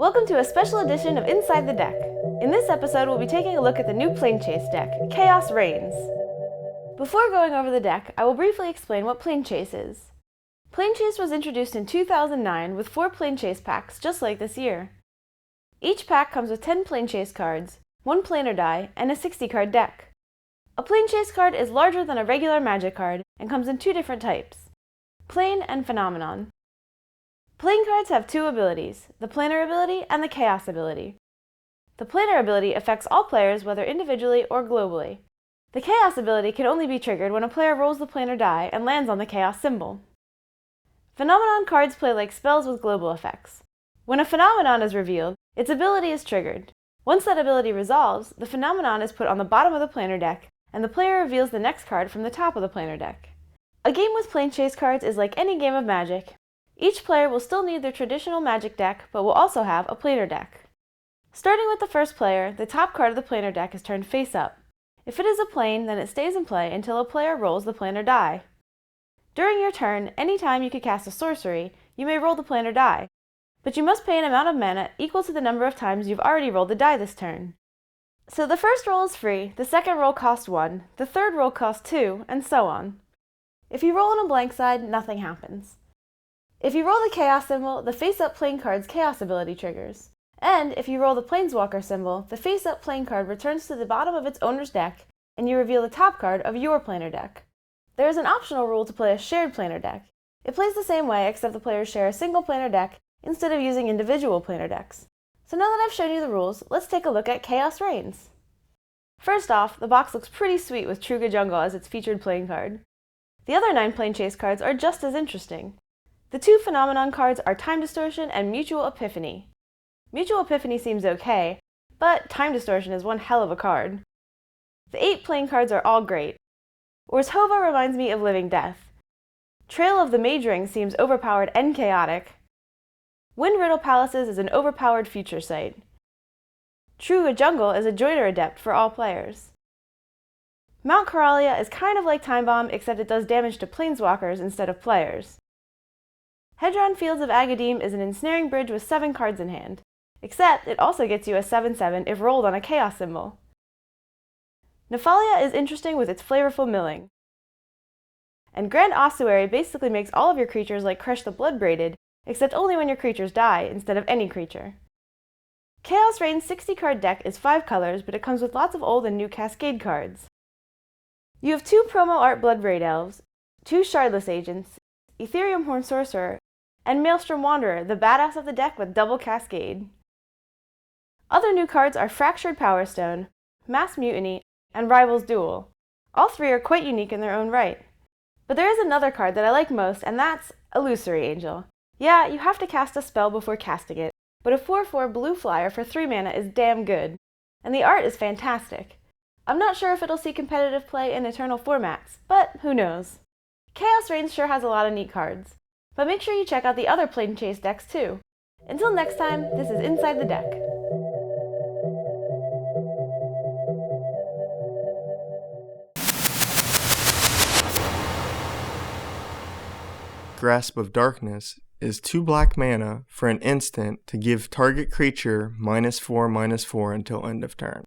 Welcome to a special edition of Inside the Deck. In this episode, we'll be taking a look at the new Planechase deck, Chaos Reigns. Before going over the deck, I will briefly explain what Planechase is. Planechase was introduced in 2009 with 4 Planechase packs just like this year. Each pack comes with 10 Planechase cards, 1 planar die, and a 60-card deck. A Planechase card is larger than a regular Magic card and comes in 2 different types, Plane and Phenomenon. Plane cards have 2 abilities, the Planar ability and the Chaos ability. The Planar ability affects all players whether individually or globally. The Chaos ability can only be triggered when a player rolls the planar die and lands on the Chaos symbol. Phenomenon cards play like spells with global effects. When a Phenomenon is revealed, its ability is triggered. Once that ability resolves, the Phenomenon is put on the bottom of the planar deck, and the player reveals the next card from the top of the planar deck. A game with Planechase cards is like any game of Magic. Each player will still need their traditional Magic deck, but will also have a planar deck. Starting with the first player, the top card of the planar deck is turned face up. If it is a plane, then it stays in play until a player rolls the planar die. During your turn, anytime you could cast a sorcery, you may roll the planar die, but you must pay an amount of mana equal to the number of times you've already rolled the die this turn. So the first roll is free, the second roll costs 1, the third roll costs 2, and so on. If you roll on a blank side, nothing happens. If you roll the Chaos symbol, the face-up plane card's Chaos ability triggers. And if you roll the Planeswalker symbol, the face-up plane card returns to the bottom of its owner's deck, and you reveal the top card of your planar deck. There is an optional rule to play a shared planar deck. It plays the same way except the players share a single planar deck instead of using individual planar decks. So now that I've shown you the rules, let's take a look at Chaos Reigns. First off, the box looks pretty sweet with Truga Jungle as its featured playing card. The other 9 Planechase cards are just as interesting. The 2 Phenomenon cards are Time Distortion and Mutual Epiphany. Mutual Epiphany seems okay, but Time Distortion is one hell of a card. The 8 playing cards are all great. Orzhova reminds me of Living Death. Trail of the Mage Ring seems overpowered and chaotic. Wind Riddle Palaces is an overpowered future sight. Truga Jungle is a Joiner Adept for all players. Mount Coralia is kind of like Time Bomb except it does damage to planeswalkers instead of players. Hedron Fields of Agadeem is an ensnaring bridge with 7 cards in hand, except it also gets you a 7/7 if rolled on a Chaos symbol. Nephalia is interesting with its flavorful milling. And Grand Ossuary basically makes all of your creatures like Crush the Bloodbraided, except only when your creatures die instead of any creature. Chaos Reigns' 60-card deck is 5 colors, but it comes with lots of old and new Cascade cards. You have 2 promo art Bloodbraid Elves, 2 Shardless Agents, Ethereum Horn Sorcerer, and Maelstrom Wanderer, the badass of the deck with double Cascade. Other new cards are Fractured Power Stone, Mass Mutiny, and Rivals Duel. All 3 are quite unique in their own right. But there is another card that I like most, and that's Illusory Angel. Yeah, you have to cast a spell before casting it, but a 4/4 blue flyer for 3 mana is damn good, and the art is fantastic. I'm not sure if it'll see competitive play in Eternal formats, but who knows. Chaos Reigns sure has a lot of neat cards, but make sure you check out the other Planechase decks too. Until next time, this is Inside the Deck. Grasp of Darkness is 2 black mana for an instant to give target creature -4/-4 until end of turn.